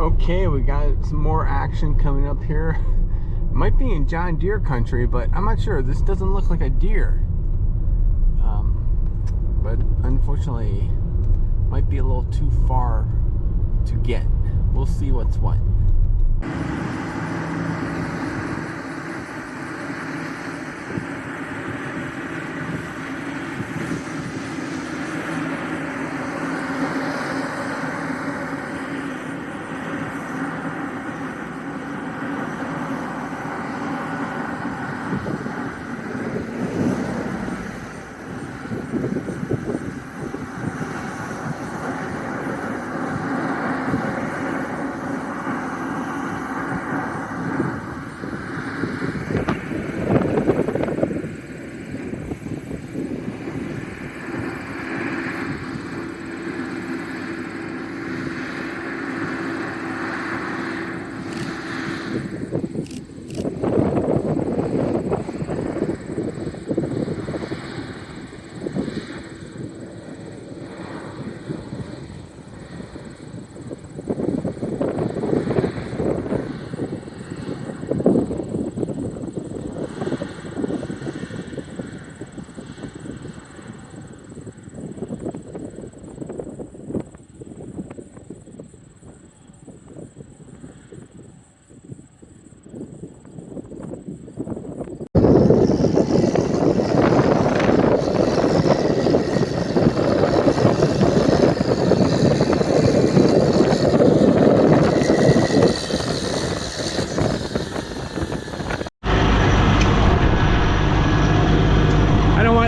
Okay, we got some more action coming up here. It might be in John Deere country, but I'm not sure. This doesn't look like a deer. But unfortunately, might be a little too far to get. We'll see what's what.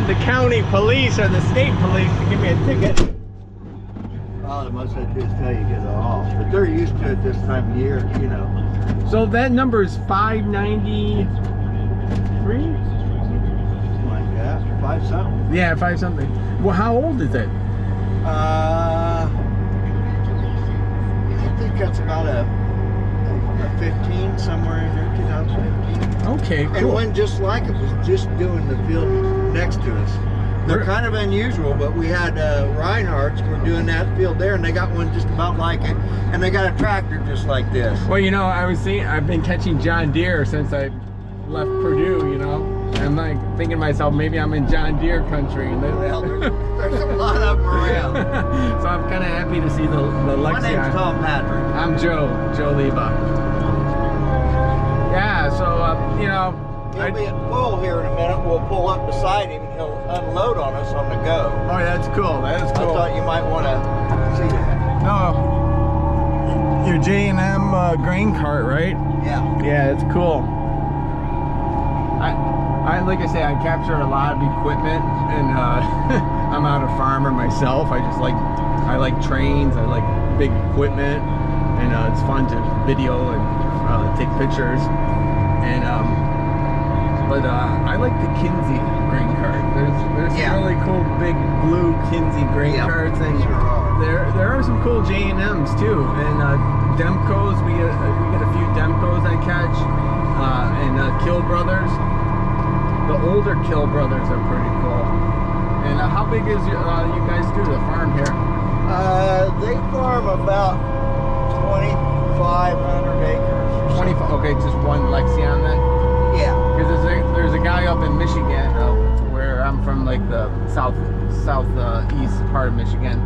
The county police or the state police to give me a ticket. Oh, the most they do is tell you to get off, but they're used to it this time of year, you know. So that number is 593? Like that, 5 something. Yeah, 5 something. Well, how old is it? I think that's about a 15, somewhere in there, 2015. Okay, cool. And one just like it was just doing the field next to us. They're kind of unusual, but we had Reinhardt's were doing that field there, and they got one just about like it, and they got a tractor just like this. Well, you know, I've been catching John Deere since I left Purdue, you know. And I'm like thinking to myself, maybe I'm in John Deere country. And well, there's a lot of them around. So I'm kind of happy to see the Lexion. My name's Tom Patrick. I'm Joe Leva. Yeah, so, you know. He'll be at full here in a minute. We'll pull up beside him and he'll unload on us on the go. Oh, that's cool. That is cool. I thought you might want to see that. No. Your J&M grain cart, right? Yeah. Yeah, it's cool. I like I say, I capture a lot of equipment, and I'm not a farmer myself. I like trains. I like big equipment, and it's fun to video and take pictures. And But I like the Kinsey grain cart. There's some really cool big blue Kinsey grain carts, and there are some cool J&Ms too. And Demcos, we get a few Demcos I catch, and Kill Brothers. The older Kill Brothers are pretty cool. And how big is you guys do the farm here? They farm about 2,500 acres. 25. Okay, just one Lexion then. Yeah. Because there's a guy up in Michigan, where I'm from, like the southeast part of Michigan.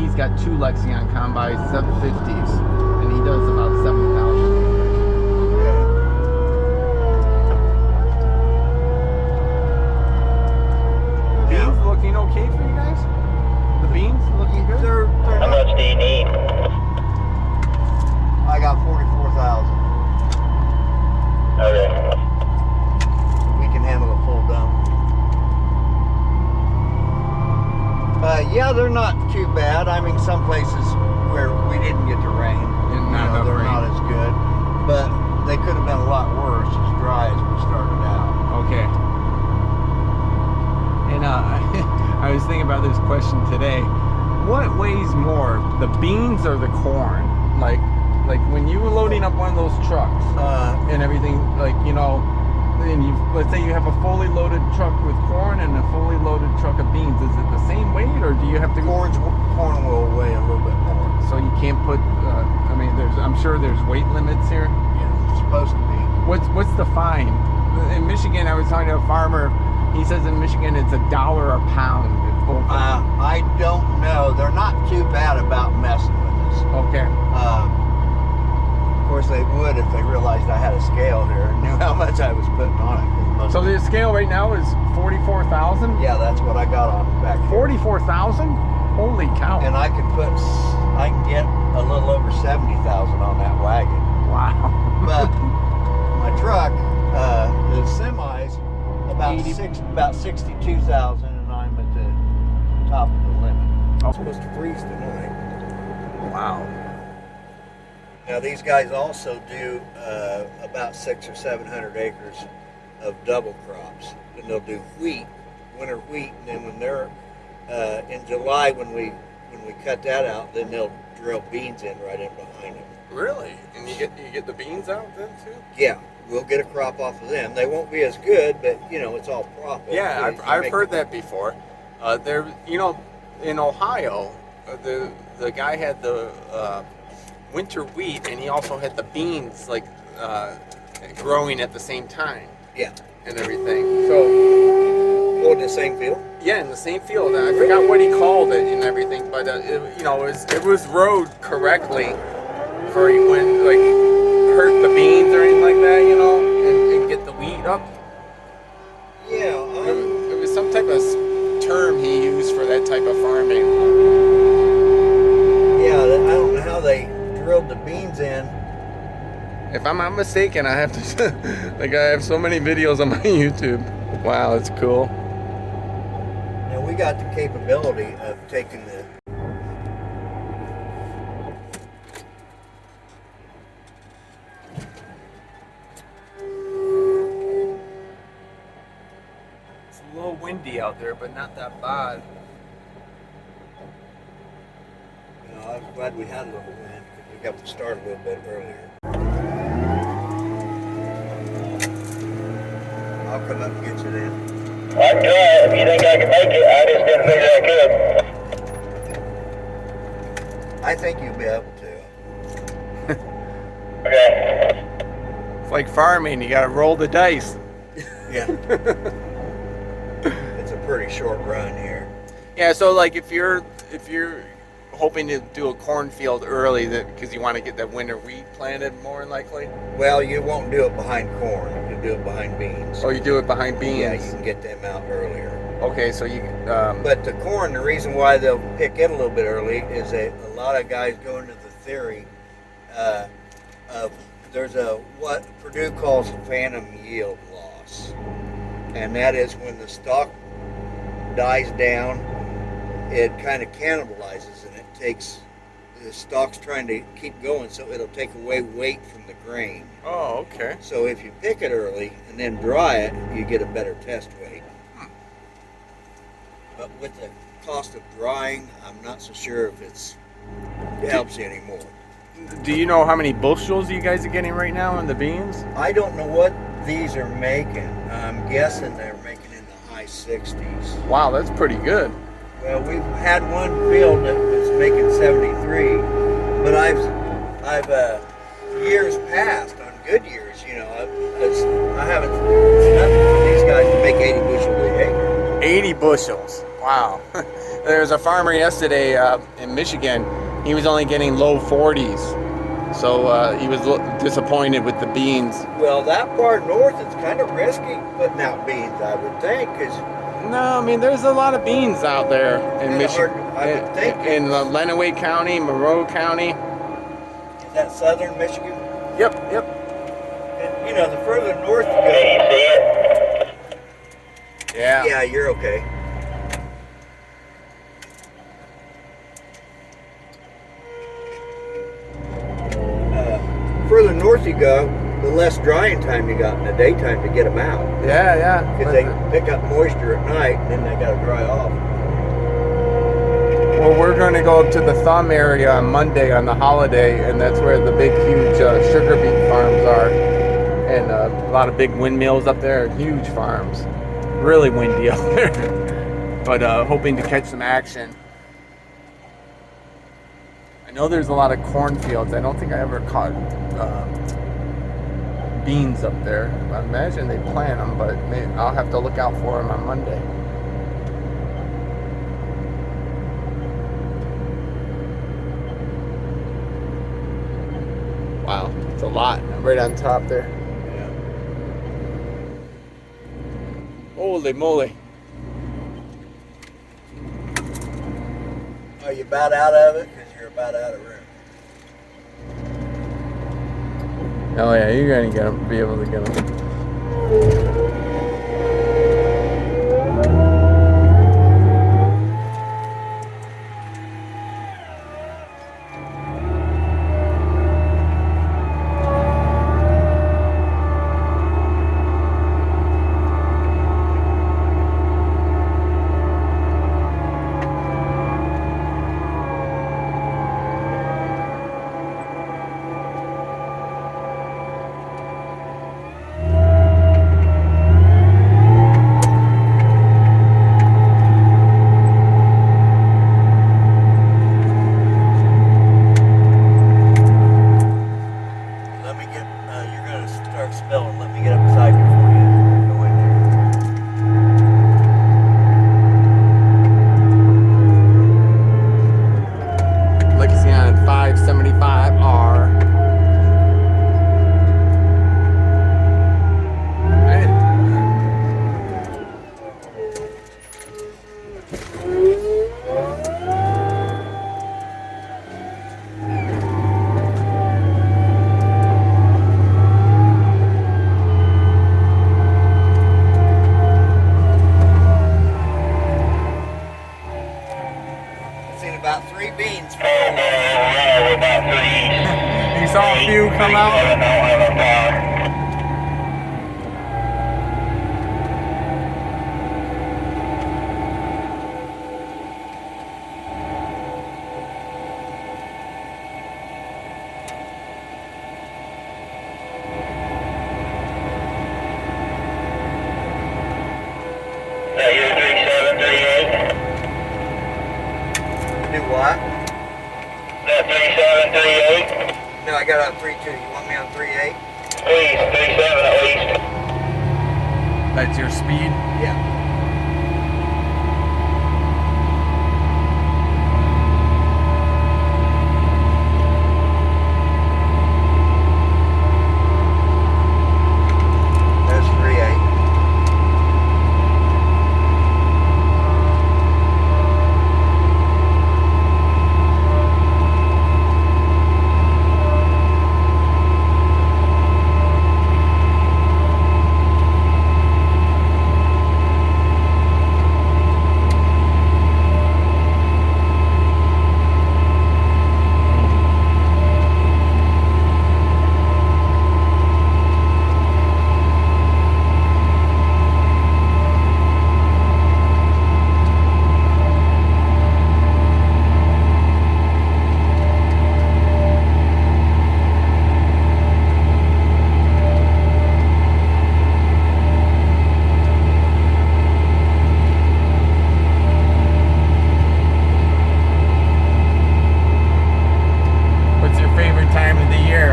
He's got 2 Lexion combines, 750s, and he does about 7,000. Beans looking okay for you guys? The beans looking good? How much do you need? I got 44,000. Okay. We can handle a full dump. Yeah, they're not too bad. I mean, some places where we didn't get the rain, they're not as good. But they could have been a lot worse, as dry as we started out. Okay. And I was thinking about this question today. What weighs more, the beans or the corn? Like when you were loading up one of those trucks and everything, and let's say you have a fully loaded truck with corn and a fully loaded truck of beans. Is it the same weight, or do you have to? Corn will weigh a little bit more. So you can't put. I mean, I'm sure there's weight limits here. Yeah, it's supposed to be. What's the fine? In Michigan, I was talking to a farmer. He says in Michigan it's $1 a pound. I don't know. They're not too bad about messing with us. Okay. Of course, they would if they realized I had a scale here and knew how much I was putting on it. So the scale right now is 44,000. Yeah, that's what I got on back here. 44,000? Holy cow! And I can get a little over 70,000 on that wagon. Wow. But my truck, the semi's about 62,000, and I'm at the top of the limit. Oh. It's supposed to freeze tonight. Wow. Now these guys also do about 600 or 700 acres of double crops, and they'll do wheat, winter wheat, and then when they're in July when we cut that out, then they'll drill beans in right in behind them. Really? And you get the beans out then too? Yeah, we'll get a crop off of them. They won't be as good, but it's all profit. Yeah, I've heard that before. There, in Ohio, the guy had the winter wheat, and he also had the beans growing at the same time. Yeah, and everything. So, in the same field. Yeah, in the same field. I forgot what he called it and everything, but it was rowed correctly for he wouldn't hurt the beans or anything like that, and get the wheat up. Yeah, it was some type of term he used for that type of farming. Yeah, I don't know how they drilled the beans in. If I'm not mistaken, I have to. I have so many videos on my YouTube. Wow, it's cool. Now we got the capability of taking the. It's a little windy out there, but not that bad. I'm glad we had a little wind because we got to start a little bit earlier. I'll come up and get you then. I'd try it if you think I can make it. I just didn't figure I could. I think you'll be able to. Okay. It's like farming, you gotta roll the dice. Yeah. It's a pretty short run here. Yeah, so if you're hoping to do a cornfield early, because you want to get that winter wheat planted more than likely. Well, you won't do it behind corn. You do it behind beans. Oh, you do it behind beans. Yeah, you can get them out earlier. Okay, so you. But the corn, the reason why they'll pick it a little bit early is that a lot of guys go into the theory of there's what Purdue calls phantom yield loss, and that is when the stalk dies down, it kind of cannibalizes, and it takes the stalk's trying to keep going, so it'll take away weight from the grain. Oh, okay. So if you pick it early and then dry it, you get a better test weight. But with the cost of drying, I'm not so sure if it helps you anymore. Do you know how many bushels you guys are getting right now in the beans? I don't know what these are making. I'm guessing they're making in the high 60s. Wow, that's pretty good. Well, we've had one field that was making 73, but I've years past, on good years, I haven't nothing for these guys to make 80 bushels a acre. 80 bushels. Wow. There was a farmer yesterday in Michigan. He was only getting low 40s. So he was disappointed with the beans. Well, that far north, it's kind of risky putting out beans, I would think, because... No, I mean, there's a lot of beans out there in Michigan. I would think. In Lenawee County, Monroe County. Is that southern Michigan? Yep. And, the further north you go... Can you see it? Yeah. Yeah, you're okay. Further north you go, the less drying time you got in the daytime to get them out. Yeah. Because they pick up moisture at night, and then they got to dry off. Well, we're going to go up to the Thumb area on Monday on the holiday, and that's where the big, huge sugar beet farms are. And a lot of big windmills up there, huge farms. Really windy up there. But hoping to catch some action. I know there's a lot of cornfields. I don't think I ever caught beans up there. I imagine they plant them, but maybe I'll have to look out for them on Monday. Wow, it's a lot right on top there. Yeah. Holy moly. Are you about out of it? Because you're about out of room. Oh yeah, you're gonna get them, be able to get them. You're going to start spelling. Let me get up beside you before you go in there. Lexion 575R. About 3 beans. We're about 3 east. You saw a few come out? You're 3738. Do what? That 3738. No, I got on 3.2. You want me on 3.8? Please, 37 at least. That's your speed? Yeah. There's 3.8.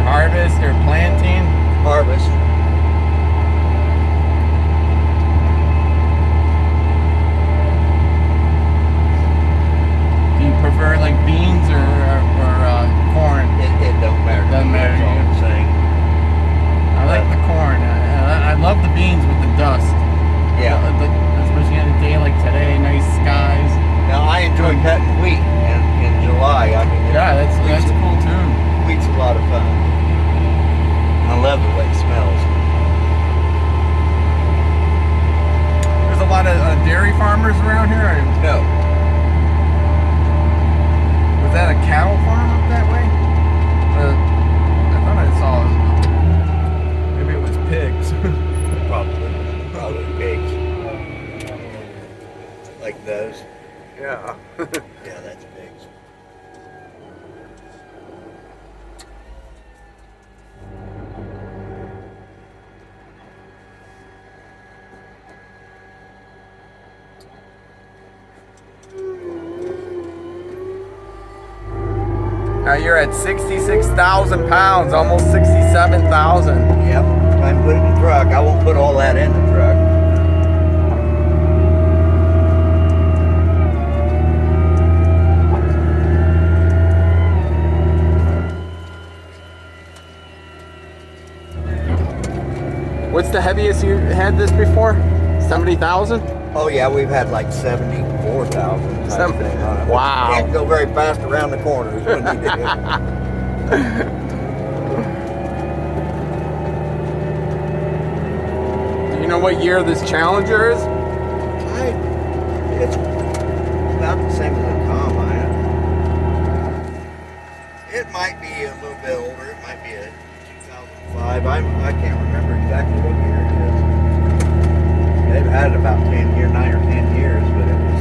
Harvest or planting? Harvest. Do you prefer like beans or corn? It don't matter. Doesn't matter. It's all the same. I like the corn. I love the beans with the dust. Yeah. Especially on a day like today, nice skies. Now I enjoy cutting wheat in July. I mean, Yeah, that's cool too. Wheat's a lot of fun. I love the way it smells. Now you're at 66,000 pounds, almost 67,000. Yep. Time to put it in the truck. I won't put all that in the truck. What's the heaviest you had this before? 70,000? Oh yeah, we've had like 74,000. Wow. Can't go very fast around the corners when you do. Do you know what year this Challenger is? It's about the same as a Combine. It might be a little bit older. It might be a 2005. I can't remember exactly what year it is. They've had it about 10 years, 9 or 10 years, but it was